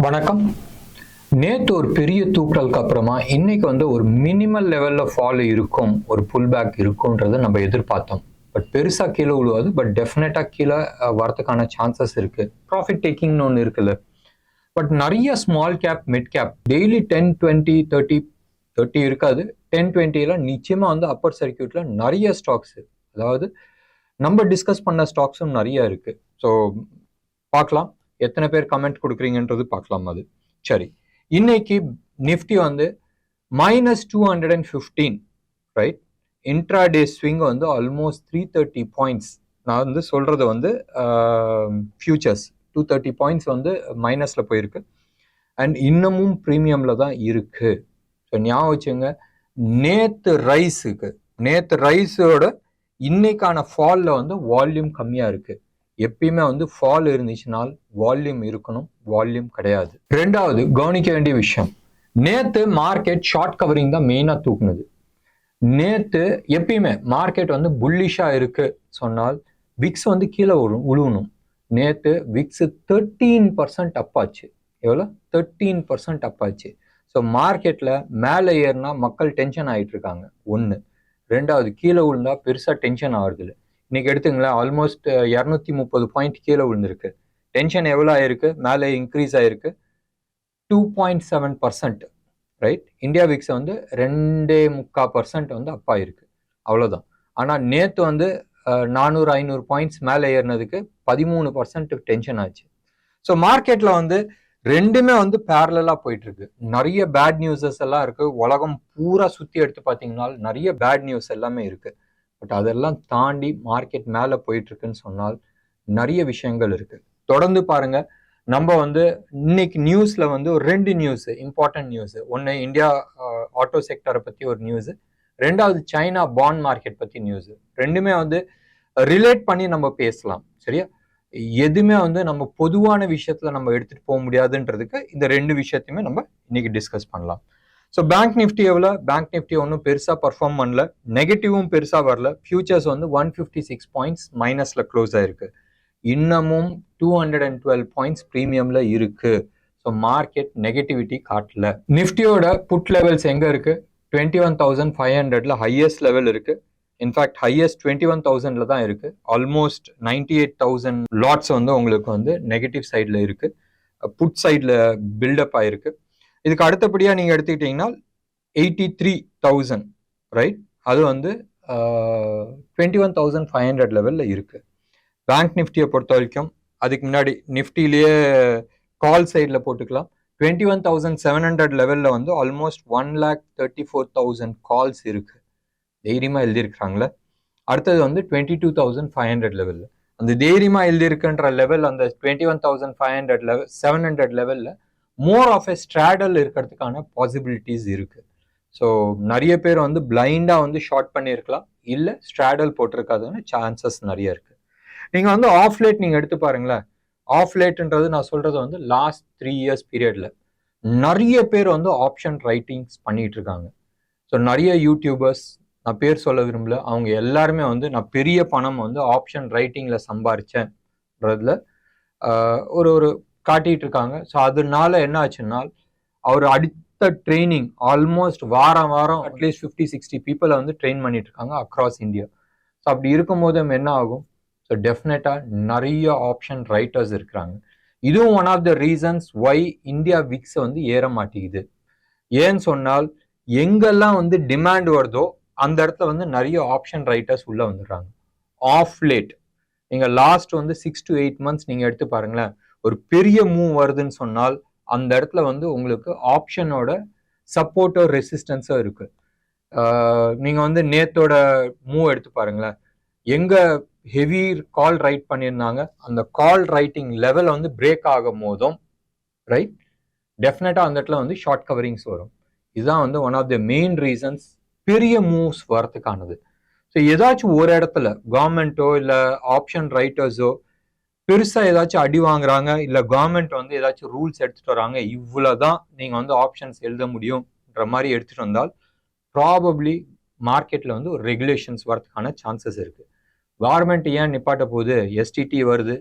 வணக்கம். நேற்று ஒரு பெரிய தூக்கலுக்கு அப்புறமா இன்னைக்கு ஒரு மினிமல் லெவலில் ஃபால் இருக்கும், ஒரு புல் பேக் இருக்கும்ன்றதை நம்ம எதிர்பார்த்தோம். பட் பெருசாக கீழே விழுவாது, பட் டெஃபினட்டாக கீழே வரதுக்கான சான்சஸ் இருக்குது. ப்ராஃபிட் டேக்கிங்னு ஒன்று இருக்குல்ல. பட் நிறைய small cap, mid cap daily 10, 20, 30 இருக்காது. 10, 20 நிச்சயமாக அப்பர் சர்க்கியூட்டில் நிறைய ஸ்டாக்ஸ், அதாவது நம்ம டிஸ்கஸ் பண்ண ஸ்டாக்ஸும் நிறைய இருக்குது. ஸோ பார்க்கலாம் எத்தனை பேர் கமெண்ட் கொடுக்குறீங்கன்றது பார்க்கலாம். அது சரி. இன்னைக்கு Nifty -215, right. Intraday swing almost 330 points. நான் சொல்றது ஃபியூச்சர்ஸ் 230 பாயிண்ட்ஸ் மைனஸ்ல போயிருக்கு. அண்ட் இன்னமும் ப்ரீமியம்ல தான் இருக்கு. ஸோ ஞாபகம் வச்சுங்க, நேத்து ரைஸோட இன்னைக்கான ஃபால்ல வால்யூம் கம்மியா இருக்கு. எப்பயுமே ஃபால் இருந்துச்சுனால் வால்யூம் இருக்கணும், வால்யூம் கிடையாது. ரெண்டாவது கவனிக்க வேண்டிய விஷயம், நேத்து மார்க்கெட் ஷார்ட் கவரிங் தான் மெயினா தூக்குனது. நேத்து எப்பயுமே மார்க்கெட் புல்லிஷா இருக்கு சொன்னால் விக்ஸ் கீழே உழுவணும். நேத்து விக்ஸ் 13% அப்பாச்சு. எவ்வளோ? 13% அப்பாச்சு. ஸோ மார்க்கெட்ல மேலே ஏறினா மக்கள் டென்ஷன் ஆகிட்டு இருக்காங்க, ஒன்று. ரெண்டாவது கீழே விழுந்தா பெருசா டென்ஷன் ஆகுறது இல்லை. இன்னைக்கு எடுத்துங்களேன், ஆல்மோஸ்ட் 230 பாயிண்ட் கீழே விழுந்திருக்கு. டென்ஷன் எவ்வளோ ஆயிருக்கு? மேலே இன்க்ரீஸ் ஆயிருக்கு 2.7%, ரைட். இந்தியா விக்ஸ் 2.25% அப்பா இருக்கு, அவ்வளோதான். ஆனால் நேற்று 400-500 பாயிண்ட்ஸ் மேலே ஏறினதுக்கு 13% டென்ஷன் ஆச்சு. ஸோ மார்க்கெட்ல ரெண்டுமே பேரலா போயிட்டு இருக்கு. நிறைய பேட் நியூஸஸ் எல்லாம் இருக்கு. உலகம் பூரா சுத்தி எடுத்து பார்த்தீங்கன்னா நிறைய பேட் நியூஸ் எல்லாமே இருக்கு. பட் அதெல்லாம் தாண்டி மார்க்கெட் மேலே போயிட்டு இருக்குன்னு சொன்னால் நிறைய விஷயங்கள் இருக்கு. தொடர்ந்து பாருங்க. நம்ம இன்னைக்கு நியூஸ்ல ஒரு 2 நியூஸ், இம்பார்ட்டன்ட் நியூஸ். ஒன்று இந்தியா ஆட்டோ செக்டரை பத்தி ஒரு நியூஸ், ரெண்டாவது சைனா பாண்ட் மார்க்கெட் பத்தி நியூஸ். ரெண்டுமே ரிலேட் பண்ணி நம்ம பேசலாம், சரியா? எதுவுமே நம்ம பொதுவான விஷயத்துல நம்ம எடுத்துட்டு போக முடியாதுன்றதுக்கு இந்த 2 விஷயத்தையுமே நம்ம இன்னைக்கு டிஸ்கஸ் பண்ணலாம். ஸோ பேங்க் நிஃப்டி எவ்வளோ? பேங்க் நிஃப்டி ஒன்றும் பெருசாக பர்ஃபார்ம் பண்ணல, நெகட்டிவும் பெருசாக வரல. ஃபியூச்சர்ஸ் 156 பாயிண்ட்ஸ் மைனஸ்ல க்ளோஸ் ஆயிருக்கு. இன்னமும் 212 பாயிண்ட்ஸ் ப்ரீமியம்ல இருக்கு. ஸோ மார்க்கெட் நெகட்டிவிட்டி காட்டல. நிஃப்டியோட புட் லெவல்ஸ் எங்க இருக்கு? 21,500ல ஹையஸ்ட் லெவல் இருக்கு. இன்ஃபேக்ட் ஹையஸ்ட் 21,000ல தான் இருக்கு. ஆல்மோஸ்ட் 98,000 லாட்ஸ் உங்களுக்கு நெகட்டிவ் சைட்ல இருக்கு. புட் சைட்ல பில்டப் ஆயிருக்கு. இதுக்கு அடுத்தபடியா நீங்க எடுத்துக்கிட்டீங்கன்னா 83,000, ரைட். அது 21,500 லெவல்ல இருக்கு. பேங்க் நிஃப்டியை பொறுத்த வரைக்கும் அதுக்கு முன்னாடி நிஃப்டிலேயே கால் சைட்ல போட்டுக்கலாம். 21,700 லெவல்ல ஆல்மோஸ்ட் 1,34,000 கால்ஸ் இருக்கு. தைரியமா எழுதியிருக்கிறாங்களே. அடுத்தது 22,500 லெவல்ல. அந்த தைரியமா எழுதியிருக்குன்ற லெவல், அந்த 21,500 லெவல் 700 லெவல்ல மோர் ஆஃப் எ ஸ்ட்ராடல் இருக்கிறதுக்கான பாசிபிலிட்டிஸ் இருக்கு. ஸோ நிறைய பேர் பிளைண்டா ஷார்ட் பண்ணியிருக்கலாம், இல்லை ஸ்ட்ராடல் போட்டிருக்காதுன்னு சான்சஸ் நிறைய இருக்கு. நீங்க ஆஃப் லேட் நீங்க எடுத்து பாருங்களேன். ஆஃப் லேட்ன்றது நான் சொல்றது லாஸ்ட் 3 இயர்ஸ் பீரியட்ல நிறைய பேர் ஆப்ஷன் ரைட்டிங்ஸ் பண்ணிட்டு இருக்காங்க. ஸோ நிறைய யூடியூபர்ஸ், நான் பேர் சொல்ல விரும்பல, அவங்க எல்லாருமே நான் பெரிய பணம் ஆப்ஷன் ரைட்டிங்ல சம்பாரிச்சேன்றதுல ஒரு காட்டிட்டு இருக்காங்க. ஸோ அதனால என்ன ஆச்சுன்னா, அவர் அடுத்த ட்ரைனிங் ஆல்மோஸ்ட் வாரம் அட்லீஸ்ட் 50-60 பீப்புளை ட்ரெயின் பண்ணிட்டு இருக்காங்க அக்ராஸ் இந்தியா. ஸோ அப்படி இருக்கும் போது என்ன ஆகும்? ஸோ டெஃபினட்டா நிறைய ஆப்ஷன் ரைட்டர்ஸ் இருக்கிறாங்க. இதுவும் one of the reasons why India VIX ஏற மாட்டேங்குது. ஏன்னு சொன்னால், எங்கெல்லாம் டிமாண்ட் வருதோ அந்த இடத்துல நிறைய ஆப்ஷன் ரைட்டர்ஸ் உள்ள வந்துடுறாங்க. ஆஃப் லேட் நீங்க லாஸ்ட் 6 to 8 மந்த்ஸ் நீங்க எடுத்து பாருங்களேன். ஒரு பெரிய மூவ் வருதுன்னு சொன்னால் அந்த இடத்துல உங்களுக்கு ஆப்ஷனோட சப்போர்ட்டோ ரெசிஸ்டன்ஸோ இருக்கு. நீங்க நேத்தோட மூவ் எடுத்து பாருங்களேன். எங்க ஹெவி கால் ரைட் பண்ணியிருந்தாங்க, அந்த கால் ரைட்டிங் லெவல் பிரேக் ஆகும் போதும், ரைட், டெஃபினட்டா அந்த இடத்துல ஷார்ட் கவரிங்ஸ் வரும். இதுதான் one of the main reasons பெரிய மூவ்ஸ் வரதுக்கானது. ஸோ ஏதாச்சும் ஒரு இடத்துல கவர்மெண்ட்டோ இல்லை ஆப்ஷன் ரைட்டர்ஸோ பெருசா ஏதாச்சும் அடி வாங்குறாங்க, இல்ல கவர்மெண்ட் ஏதாச்சும் ரூல்ஸ் எடுத்துட்டு வராங்க, இவ்வளவுதான் நீங்க ஆப்ஷன்ஸ் எழுத முடியும்ன்ற மாதிரி எடுத்துட்டு வந்தால் ப்ராபப்ளி மார்க்கெட்ல ஒரு ரெகுலேஷன்ஸ் வரதுக்கான சான்சஸ் இருக்கு. கவர்மெண்ட் ஏன் நிப்பாட்ட போகுது? எஸ்டிடி வருது.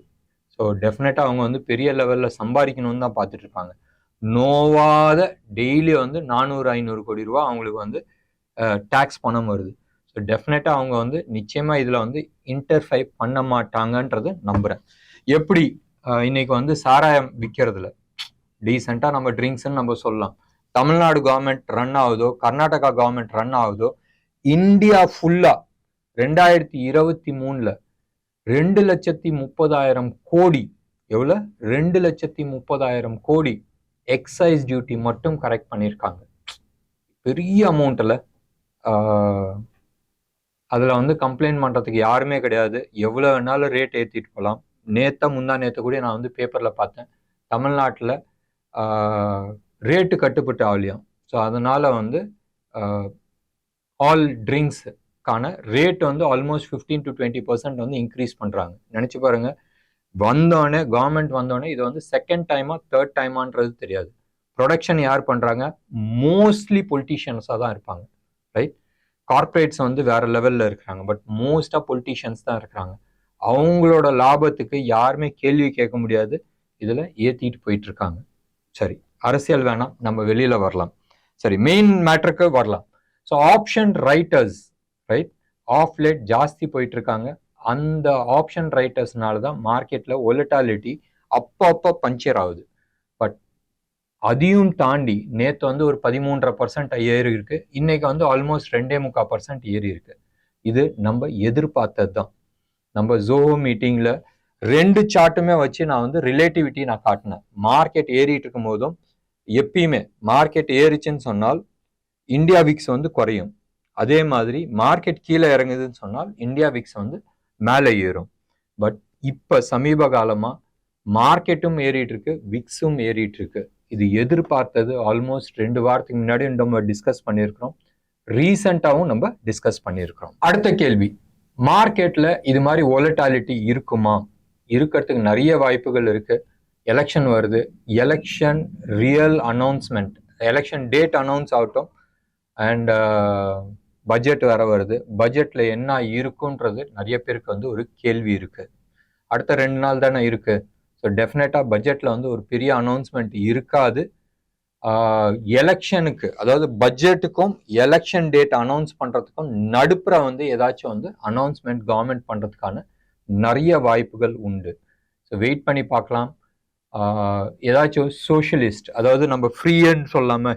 ஸோ டெஃபினட்டா அவங்க பெரிய லெவல்ல சம்பாதிக்கணும்னு தான் பார்த்துட்டு இருப்பாங்க. நோவாத டெய்லி வந்து 400-500 கோடி ரூபா அவங்களுக்கு வந்து டேக்ஸ் பணம் வருது. ஸோ டெஃபினட்டாக அவங்க வந்து நிச்சயமாக இதில் வந்து இன்டர்ஃபை பண்ண மாட்டாங்கன்றது நம்புகிறேன். எப்படி இன்னைக்கு வந்து சாராயம் விற்கிறதுல டீசெண்டாக நம்ம ட்ரிங்க்ஸ்ன்னு நம்ம சொல்லலாம். தமிழ்நாடு கவர்மெண்ட் ரன் ஆகுதோ, கர்நாடகா கவர்மெண்ட் ரன் ஆகுதோ, இந்தியா ஃபுல்லாக 2023 2,30,000 கோடி, எவ்வளோ? 2,30,000 கோடி எக்ஸைஸ் டியூட்டி மட்டும் கரெக்ட் பண்ணியிருக்காங்க. பெரிய அமௌண்ட்டில் அதில் வந்து கம்ப்ளைண்ட் பண்ணுறதுக்கு யாருமே கிடையாது. எவ்வளோ வேணாலும் ரேட் ஏற்றிட்டு போகலாம். முந்தா நேற்று கூட நான் வந்து பேப்பரில் பார்த்தேன், தமிழ்நாட்டில் ரேட்டு கட்டுப்பட்டு ஆகலையாம். ஸோ அதனால் வந்து ஆல் ட்ரிங்க்ஸுக்கான ரேட் வந்து ஆல்மோஸ்ட் 15 to 20% வந்து இன்க்ரீஸ் பண்ணுறாங்க. நினச்சி பாருங்கள், வந்தோடனே கவர்மெண்ட் வந்தோடனே இது வந்து செகண்ட் டைமா தேர்ட் டைமான்றது தெரியாது. ப்ரொடக்ஷன் யார் பண்ணுறாங்க? மோஸ்ட்லி பொலிட்டீஷியன்ஸாக தான் இருப்பாங்க, ரைட்? கார்பரேட்ஸ் வந்து வேற லெவலில் இருக்கிறாங்க, பட் மோஸ்டாக பொலிட்டீஷியன்ஸ் தான் இருக்கிறாங்க. அவங்களோட லாபத்துக்கு யாருமே கேள்வி கேட்க முடியாது, இதில் ஏற்றிட்டு போயிட்டு இருக்காங்க. சரி, அரசியல் வேணாம், நம்ம வெளியில் வரலாம். சரி, மெயின் மேட்ருக்கு வரலாம். So option writers, right, of late ஜாஸ்தி போயிட்டு இருக்காங்க. அந்த ஆப்ஷன் ரைட்டர்ஸ்னால தான் மார்க்கெட்டில் ஒலட்டாலிட்டி அப்போ பஞ்சர் ஆகுது. பட் அதையும் தாண்டி நேற்று வந்து ஒரு 13.5% ஏறி இருக்கு. இன்னைக்கு வந்து ஆல்மோஸ்ட் 2.25% ஏறி இருக்கு. இது நம்ம எதிர்பார்த்தது தான். நம்ம ஜோஹோ மீட்டிங்கில் 2 சார்ட்டுமே வச்சு நான் வந்து ரிலேட்டிவிட்டி நான் காட்டினேன். மார்க்கெட் ஏறிட்டு இருக்கும் போதும் எப்பயுமே மார்க்கெட் ஏறிச்சுன்னு சொன்னால் இந்தியா விக்ஸ் வந்து குறையும். அதே மாதிரி மார்க்கெட் கீழே இறங்குதுன்னு சொன்னால் இந்தியா விக்ஸ் வந்து மேலே ஏறும். பட் இப்போ சமீப காலமாக மார்க்கெட்டும் ஏறிட்டு இருக்கு, விக்ஸும் ஏறிட்டு இருக்கு. இது எதிர்பார்த்தது. ஆல்மோஸ்ட் 2 வாரத்துக்கு முன்னாடி நம்ம டிஸ்கஸ் பண்ணியிருக்கிறோம், ரீசெண்டாகவும் நம்ம டிஸ்கஸ் பண்ணியிருக்கிறோம். அடுத்த கேள்வி, மார்க்கெட்டில் இது மாதிரி ஒலட்டாலிட்டி இருக்குமா? இருக்கிறதுக்கு நிறைய வாய்ப்புகள் இருக்கு. எலெக்ஷன் வருது, election real announcement, election date announce ஆகட்டும், அண்ட் பட்ஜெட் வேற வருது. பட்ஜெட்ல என்ன இருக்குன்றது நிறைய பேருக்கு வந்து ஒரு கேள்வி இருக்கு. அடுத்த 2 நாள் தானே இருக்கு. ஸோ டெஃபினட்டா பட்ஜெட்ல வந்து ஒரு பெரிய அனௌன்ஸ்மெண்ட் இருக்காது. எலெக்ஷனுக்கு, அதாவது பட்ஜெட்டுக்கும் எலெக்ஷன் டேட் அனௌன்ஸ் பண்றதுக்கும் நடுப்புற வந்து ஏதாச்சும் வந்து அனௌன்ஸ்மெண்ட் கவர்மெண்ட் பண்றதுக்கான நிறைய வாய்ப்புகள் உண்டு. ஸோ வெயிட் பண்ணி பார்க்கலாம். ஏதாச்சும் சோஷியலிஸ்ட், அதாவது நம்ம ஃப்ரீன்னு சொல்லாம,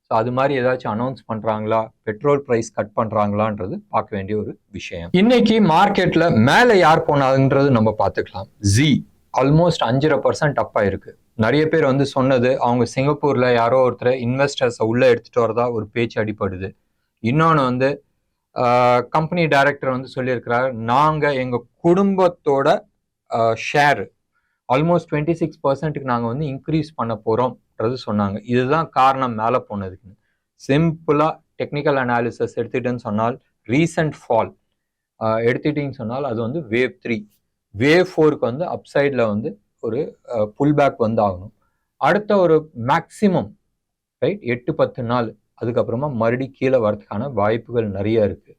ஸோ அது மாதிரி ஏதாச்சும் அனௌன்ஸ் பண்ணுறாங்களா, பெட்ரோல் ப்ரைஸ் கட் பண்ணுறாங்களான்றது பார்க்க வேண்டிய ஒரு விஷயம். இன்னைக்கு மார்க்கெட்டில் மேலே யார் போனாங்கன்றது நம்ம பார்த்துக்கலாம். ஜி ஆல்மோஸ்ட் 5.5% அப் ஆயிருக்கு. நிறைய பேர் வந்து சொன்னது, அவங்க சிங்கப்பூரில் யாரோ ஒருத்தர் இன்வெஸ்டர்ஸை உள்ளே எடுத்துகிட்டு வரதா ஒரு பேச்சு அடிப்படுது. இன்னொன்று வந்து கம்பெனி டைரக்டர் வந்து சொல்லியிருக்கிறார், நாங்கள் எங்கள் குடும்பத்தோட ஷேர் ஆல்மோஸ்ட் 26%க்கு நாங்கள் வந்து இன்க்ரீஸ் பண்ண போகிறோம்ன்றது சொன்னாங்க. இதுதான் காரணம் மேலே போனதுக்குன்னு. சிம்பிளாக டெக்னிக்கல் அனாலிசிஸ் எடுத்துகிட்டேன்னு சொன்னால், ரீசன்ட் ஃபால் எடுத்துக்கிட்டிங்கன்னு சொன்னால் அது வந்து வேவ் 3. வேவ் 4க்கு வந்து அப்சைடில் வந்து ஒரு புல் பேக் வந்து ஆகணும். அடுத்த ஒரு மேக்சிமம் ரைட் 8-10 நாள் அதுக்கப்புறமா மறுபடி கீழே வரதுக்கான வாய்ப்புகள் நிறைய இருக்குது.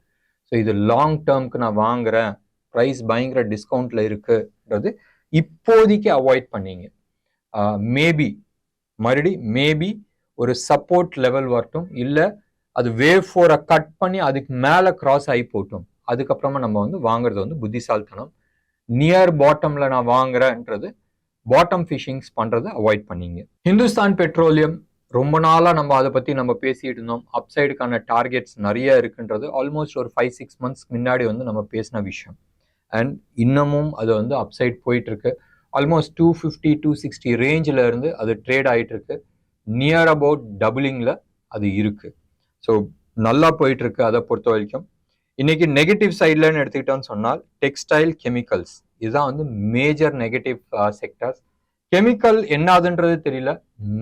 ஸோ இது லாங் டேர்முக்கு நான் வாங்குறேன், ப்ரைஸ் பயங்கர டிஸ்கவுண்ட்ல இருக்குன்றது இப்போதைக்கு அவாய்ட் பண்ணீங்க. மேபி மேபி ஒரு சப்போர்ட் லெவல் வரட்டும், இல்லை அது வேவ் 4 கட் பண்ணி அதுக்கு மேலே கிராஸ் ஆகி போட்டும், அதுக்கப்புறமா நம்ம வந்து வாங்குறது வந்து புத்திசாலித்தனம். நியர் பாட்டம்ல நான் வாங்குறேன்றது பாட்டம் ஃபிஷிங்ஸ் பண்றதை அவாய்ட் பண்ணீங்க. ஹிந்துஸ்தான் பெட்ரோலியம் ரொம்ப நாளாக நம்ம அதை பற்றி நம்ம பேசிட்டு இருந்தோம். அப்சைடுக்கான டார்கெட்ஸ் நிறைய இருக்குன்றது ஆல்மோஸ்ட் ஒரு 5-6 மந்த்ஸ் முன்னாடி வந்து நம்ம பேசின விஷயம். அண்ட் இன்னமும் அது வந்து அப்சைட் போயிட்டு இருக்கு. ஆல்மோஸ்ட் 250-260 ரேஞ்சில் இருந்து அது ட்ரேட் ஆகிட்டு இருக்கு. நியர் அபவுட் டபுளிங்ல அது இருக்கு. ஸோ நல்லா போயிட்டு இருக்கு. அதை பொறுத்த வரைக்கும் இன்னைக்கு நெகட்டிவ் சைட்லன்னு எடுத்துக்கிட்டோம்னு சொன்னால் டெக்ஸ்டைல், கெமிக்கல்ஸ், இதுதான் வந்து மேஜர் நெகட்டிவ் செக்டர்ஸ். கெமிக்கல் என்னதுன்றது தெரியல.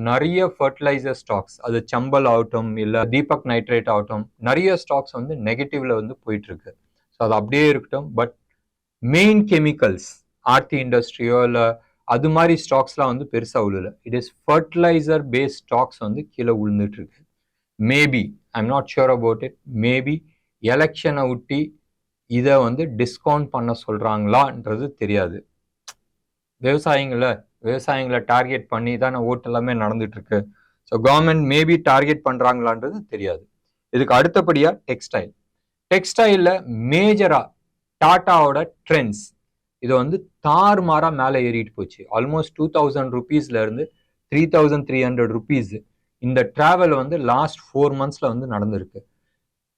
நிறைய ஃபர்டிலைசர் ஸ்டாக்ஸ், அது சம்பல் ஆகட்டும் இல்லை தீபக் நைட்ரேட் ஆகட்டும், நிறைய ஸ்டாக்ஸ் வந்து நெகட்டிவ்ல வந்து போயிட்டு இருக்கு. ஸோ அது அப்படியே இருக்கட்டும். பட் மெயின் கெமிக்கல்ஸ், ஆர்த்தி இண்டஸ்ட்ரியோ இல்லை அது மாதிரி ஸ்டாக்ஸ்லாம் வந்து பெருசாக உள்ள. It is fertiliser based stocks வந்து கீழே விழுந்துட்டு இருக்கு. Maybe, I am not sure about it, maybe எலெக்ஷனை ஒட்டி இதை வந்து டிஸ்கவுண்ட் பண்ண சொல்றாங்களான்றது தெரியாது. விவசாயிங்கள விவசாயிகளை டார்கெட் பண்ணி தான் ஓட்டு எல்லாமே நடந்துட்டு இருக்கு. ஸோ கவர்மெண்ட் மேபி டார்கெட் பண்றாங்களான்றது தெரியாது. இதுக்கு அடுத்தபடியா டெக்ஸ்டைல்ல மேஜரா டாட்டாவோட ட்ரெண்ட்ஸ் இது வந்து தாறுமாறா மேலே ஏறிட்டு போச்சு. ஆல்மோஸ்ட் 2000 rupeesல இருந்து 3300 rupees இந்த டிராவல் வந்து லாஸ்ட் 4 monthsல வந்து நடந்திருக்கு.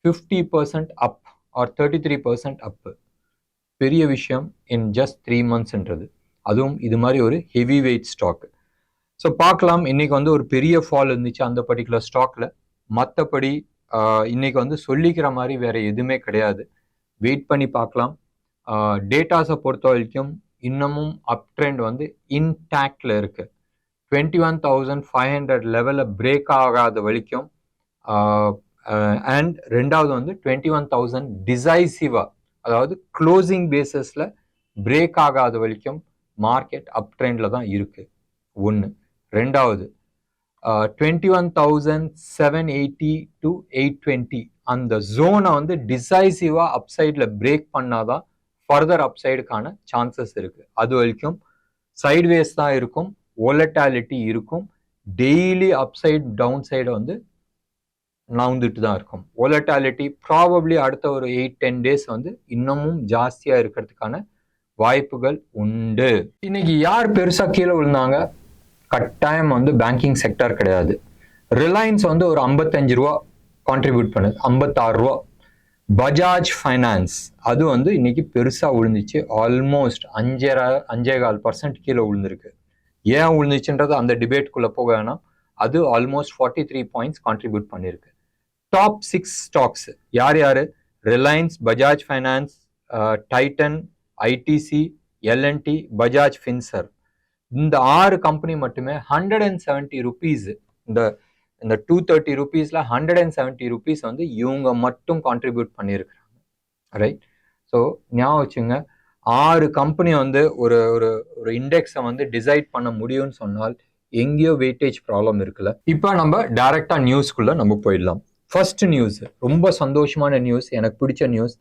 50% அப் ஆர் 33% அப். பெரிய விஷயம் இன் ஜஸ்ட் 3 monthsன்றது. அதுவும் இது மாதிரி ஒரு ஹெவி வெயிட் ஸ்டாக். ஸோ பார்க்கலாம், இன்னைக்கு வந்து ஒரு பெரிய ஃபால் இருந்துச்சு அந்த பர்டிகுலர் ஸ்டாக்ல. மற்றபடி இன்னைக்கு வந்து சொல்லிக்கிற மாதிரி வேற எதுவுமே கிடையாது. வெயிட் பண்ணி பார்க்கலாம். டேட்டாஸை பொறுத்த வரைக்கும் இன்னமும் அப் ட்ரெண்ட் வந்து இன்டாக்ட்ல இருக்கு. 21,500 லெவலில் பிரேக் ஆகாத வரைக்கும் அண்ட் ரெண்டாவது வந்து 21,000 டிசைசிவா, அதாவது க்ளோசிங் பேசிஸ்ல பிரேக் ஆகாத வரைக்கும் மார்க்கெட் அப் ட்ரெண்ட்ல தான் இருக்கு. ஒன்று. ரெண்டாவது 21,780 to 820 அந்த ஜோனை வந்து டிசைசிவா அப்சைட்ல பிரேக் பண்ணாதான் ஃபர்தர் அப்சைடுக்கான சான்சஸ் இருக்கு. அது வரைக்கும் சைட்வேஸ் தான் இருக்கும், வோலட்டாலிட்டி இருக்கும், டெய்லி அப்சைட் டவுன் சைடு வந்து நவுந்துட்டு தான் இருக்கும். வோலட்டாலிட்டி ப்ராபப்ளி அடுத்த ஒரு 8-10 days வந்து இன்னமும் ஜாஸ்தியா இருக்கிறதுக்கான வாய்ப்புகள் உண்டு. இன்னைக்கு யார் பெருசா கீழே விழுந்தாங்க? கட்டாயம் வந்து பேங்கிங் செக்டர் கிடையாது. ரிலையன்ஸ் வந்து ஒரு 55 ரூபா கான்ட்ரிபியூட் பண்ணுது, 56 ரூபா. பஜாஜ் ஃபைனான்ஸ் அது வந்து இன்னைக்கு பெருசா விழுந்துச்சு. ஆல்மோஸ்ட் 5.25% கீழே விழுந்திருக்கு. ஏன் விழுந்துச்சுன்றது அந்த டிபேட்குள்ள போக வேணாம். அது ஆல்மோஸ்ட் 43 points கான்ட்ரிபியூட் பண்ணிருக்கு. டாப் 6 ஸ்டாக்ஸ் யார் யாரு? Reliance, Bajaj Finance, Titan, ITC, L and T, Bajaj Finserv. இந்த 6 கம்பெனி மட்டுமே 170 rupees, இந்த 230 rupeesல 170 rupees வந்து இவங்க மட்டும் கான்ட்ரிபியூட் பண்ணியிருக்கிறாங்க. ரைட். ஸோ ஞாபகம் வச்சுங்க, 6 கம்பெனி வந்து ஒரு ஒரு ஒரு இண்டெக்ஸை வந்து டிசைட் பண்ண முடியும்னு சொன்னால் எங்கேயோ வெயிட்டேஜ் ப்ராப்ளம் இருக்குல்ல. இப்போ நம்ம டைரக்டா நியூஸ்க்குள்ள நம்ம போயிடலாம். ஃபர்ஸ்ட் நியூஸ், ரொம்ப சந்தோஷமான நியூஸ், எனக்கு பிடிச்ச நியூஸ்.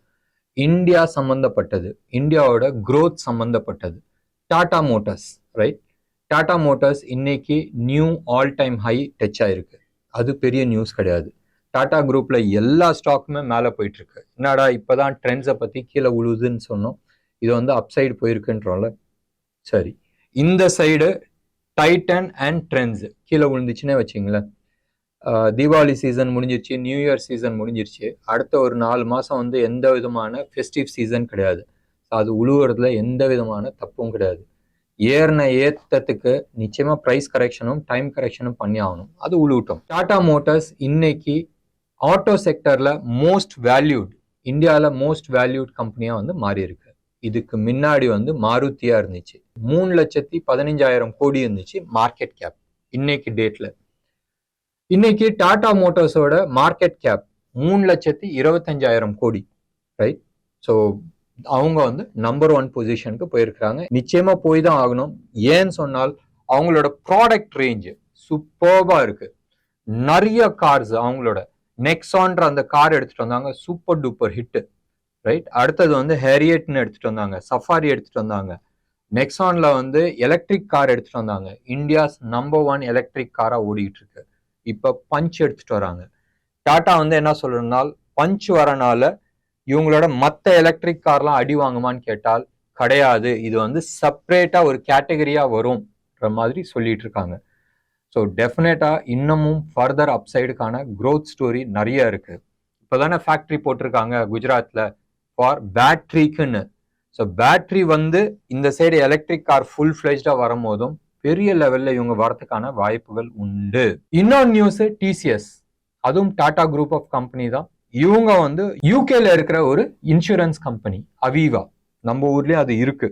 இந்தியா சம்பந்தப்பட்டது, இந்தியாவோட growth சம்பந்தப்பட்டது. Tata motors, right. Tata motors இன்னைக்கு new all time high touch ஆயிருக்கு. அது பெரிய நியூஸ் கிடையாது. டாடா குரூப்ல எல்லா ஸ்டாக்குமே மேலே போயிட்டு இருக்கு. என்னடா இப்பதான் ட்ரெண்ட்ஸை பத்தி கீழே உழுதுன்னு சொன்னோம், இது வந்து அப்சைடு போயிருக்குன்றோம்ல. சரி, இந்த சைடு டைட்டன் அண்ட் ட்ரெண்ட்ஸ் கீழே விழுந்துச்சுன்னே வச்சிங்களேன். தீபாவளி சீசன் முடிஞ்சிருச்சு, நியூ இயர் சீசன் முடிஞ்சிருச்சு. அடுத்த ஒரு 4 மாசம் வந்து எந்த விதமான ஃபெஸ்டிவ் சீசன் கிடையாது. அது உழுவுறதுல எந்த விதமான தப்பும் கிடையாது. ஏறின ஏத்தத்துக்கு நிச்சயமா பிரைஸ் கரெக்ஷனும் டைம் கரெக்ஷனும் பண்ணி ஆகணும். அது உழுவிட்டோம். டாடா மோட்டார்ஸ் இன்னைக்கு ஆட்டோ செக்டர்ல மோஸ்ட் வேல்யூட், இந்தியாவில் மோஸ்ட் வேல்யூட் கம்பெனியா வந்து மாறி இருக்கு. இதுக்கு முன்னாடி வந்து மாருதியா இருந்துச்சு. 3,15,000 கோடி இருந்துச்சு மார்க்கெட் கேப் இன்னைக்கு டேட்ல. இன்னைக்கு டாடா மோட்டார்ஸோட மார்க்கெட் கேப் 3,25,000 கோடி, ரைட். ஸோ அவங்க வந்து நம்பர் 1 பொசிஷனுக்கு போயிருக்கிறாங்க. நிச்சயமா போய் தான் ஆகணும். ஏன்னு சொன்னால் அவங்களோட ப்ராடக்ட் ரேஞ்ச் சூப்பர்பா இருக்கு. நிறைய கார்ஸ், அவங்களோட நெக்ஸான்ற அந்த கார் எடுத்துட்டு வந்தாங்க, சூப்பர் டூப்பர் ஹிட், ரைட். அடுத்தது வந்து ஹேரியட்னு எடுத்துட்டு வந்தாங்க, சஃபாரி எடுத்துட்டு வந்தாங்க. நெக்ஸான்ல வந்து எலக்ட்ரிக் கார் எடுத்துட்டு வந்தாங்க. இந்தியாஸ் நம்பர் 1 எலக்ட்ரிக் காரா ஓடிட்டு இருக்கு. இப்ப பஞ்ச் எடுத்துட்டு வராங்க. டாடா வந்து என்ன சொல்றதுனால், பஞ்ச் வரனால இவங்களோட மற்ற எலக்ட்ரிக் கார்லாம் அடி வாங்குமான்னு கேட்டால் கிடையாது. இது வந்து செப்பரேட்டா ஒரு கேட்டகரியா வரும்ன்ற மாதிரி சொல்லிட்டு இருக்காங்க. ஸோ டெஃபினட்டா இன்னமும் ஃபர்தர் அப்சைடுக்கான growth ஸ்டோரி நிறைய இருக்கு. இப்போதானே ஃபேக்டரி போட்டிருக்காங்க குஜராத்ல ஃபார் பேட்டரிக்குன்னு. ஸோ பேட்டரி வந்து இந்த சைடு எலக்ட்ரிக் கார் ஃபுல் ஃபிளெஜ்டா வரும்போதும் பெரிய லெவல்ல இவங்க வரதுக்கான வாய்ப்புகள் உண்டு. இன்னொரு நியூஸ், டிசிஎஸ், அதுவும் டாடா குரூப் ஆஃப் கம்பெனி தான். இவங்க வந்து யூகேல இருக்கிற ஒரு இன்சூரன்ஸ் கம்பெனி, அவீவா, நம்ம ஊர்லயே அது இருக்கு.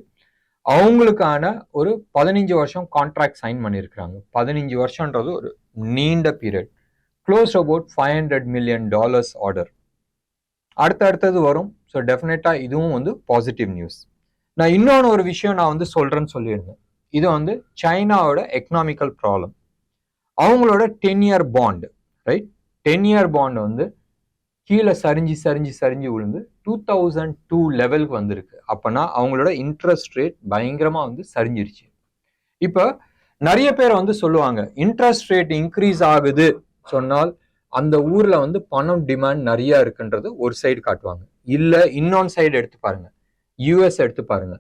அவங்களுக்கான ஒரு 15 வருஷம் கான்ட்ராக்ட் சைன் பண்ணியிருக்கிறாங்க. 15 வருஷம்ன்றது ஒரு நீண்ட period. Close about $500 million order அடுத்தது வரும். ஸோ டெஃபினட்டா இதுவும் வந்து பாசிட்டிவ் நியூஸ். நான் இன்னொன்று ஒரு விஷயம் நான் வந்து சொல்றேன்னு சொல்லியிருந்தேன். இது வந்து சைனாவோட எக்கனாமிக்கல் ப்ராப்ளம். அவங்களோட 10-year bond, right, 10-year bond வந்து கீழே சரிஞ்சு விழுந்து 2002 லெவலுக்கு வந்திருக்கு. அப்பனா அவங்களோட இன்ட்ரெஸ்ட் ரேட் பயங்கரமா வந்து சரிஞ்சிருச்சு. இப்போ நிறைய பேர் வந்து சொல்லுவாங்க இன்ட்ரெஸ்ட் ரேட் இன்க்ரீஸ் ஆகுது சொன்னால் அந்த ஊர்ல வந்து பணம் டிமாண்ட் நிறைய இருக்குன்றது ஒரு சைடு காட்டுவாங்க. இல்ல இன்னொன்னு சைடு எடுத்து பாருங்க, யூஎஸ் எடுத்து பாருங்க.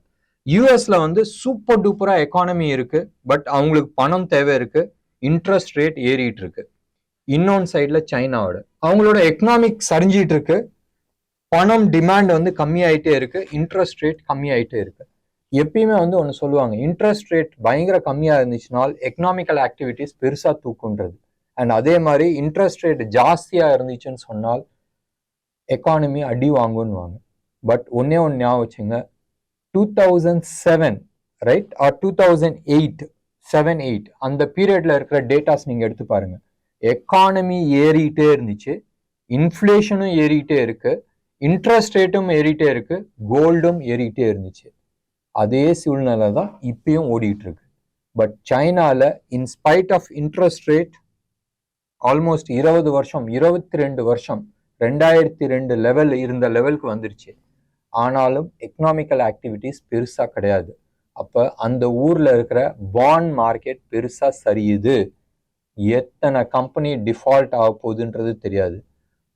யூஎஸ்ல வந்து சூப்பர் டூப்பரா எக்கானமி இருக்கு, பட் அவங்களுக்கு பணம் தேவை இருக்கு, இன்ட்ரெஸ்ட் ரேட் ஏறிட்டு இருக்கு. இன்னொன்னு சைட்ல சைனாவோட அவங்களோட எக்கனாமிக் சரிஞ்சிட்டு இருக்கு, பணம் டிமாண்ட் வந்து கம்மியாயிட்டே இருக்கு, இன்ட்ரெஸ்ட் ரேட் கம்மியாயிட்டே இருக்கு. எப்பயுமே வந்து ஒன்று சொல்லுவாங்க, இன்ட்ரெஸ்ட் ரேட் பயங்கர கம்மியா இருந்துச்சுனால் எக்கனாமிக்கல் ஆக்டிவிட்டிஸ் பெருசா தூக்குன்றது. அண்ட் அதே மாதிரி இன்ட்ரெஸ்ட் ரேட் ஜாஸ்தியா இருந்துச்சுன்னு சொன்னால் எக்கானமி அடி வாங்குவாங்க. பட் ஒன்னே ஒன்று ஞாபகம் வச்சுங்க, 2007 ரைட் ஆர் 2008 7-8 அந்த பீரியட்ல இருக்கிற டேட்டாஸ் நீங்க எடுத்து பாருங்க. எக்கானமி ஏறிட்டே இருந்துச்சு, இன்ஃப்ளேஷனும் ஏறிட்டே இருக்கு, இன்ட்ரெஸ்ட் ரேட்டும் ஏறிட்டே இருக்கு, கோல்டும் ஏறிட்டே இருந்துச்சு. அதே சூழ்நிலை தான் இப்பயும் ஓடிட்டு இருக்கு. பட் சைனால in spite of interest rate almost 20 வருஷம் 22 வருஷம் 2002 லெவல் இருந்த லெவலுக்கு வந்துருச்சு. ஆனாலும் எக்கனாமிக்கல் ஆக்டிவிட்டிஸ் பெருசா கிடையாது. அப்ப அந்த ஊர்ல இருக்கிற பாண்ட் மார்க்கெட் பெருசா சரியுது. எத்தனை கம்பெனி டிஃபால்ட் ஆக போகுதுன்றது தெரியாது.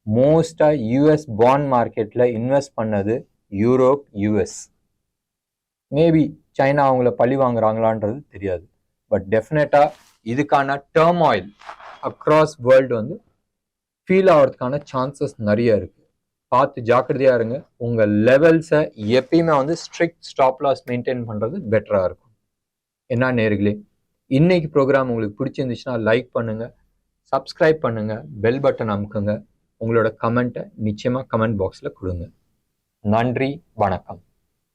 மோஸ்டா யூஎஸ் பாண்ட் மார்க்கெட்ல இன்வெஸ்ட் பண்ணது யூரோப், யூஎஸ். மேபி சைனா அவங்கள பழி வாங்குறாங்களான்றது தெரியாது. பட் டெஃபினட்டா இதுக்கான டர்மாயில் அக்ராஸ் வேர்ல்டு வந்து ஃபீல் ஆகிறதுக்கான சான்சஸ் நிறைய இருக்கு. பார்த்து ஜாக்கிரதையா இருங்க. உங்க லெவல்ஸை எப்பயுமே வந்து ஸ்ட்ரிக்ட் ஸ்டாப் லாஸ் மெயின்டைன் பண்றது பெட்டரா இருக்கும். என்ன நேர்களே, இன்னைக்கு ப்ரோக்ராம் உங்களுக்கு பிடிச்சிருந்துச்சுன்னா லைக் பண்ணுங்க, சப்ஸ்கிரைப் பண்ணுங்க, பெல் பட்டன் அமுக்குங்க. உங்களோட கமெண்ட்டை நிச்சயமா கமெண்ட் பாக்ஸ்ல கொடுங்க. நன்றி, வணக்கம்.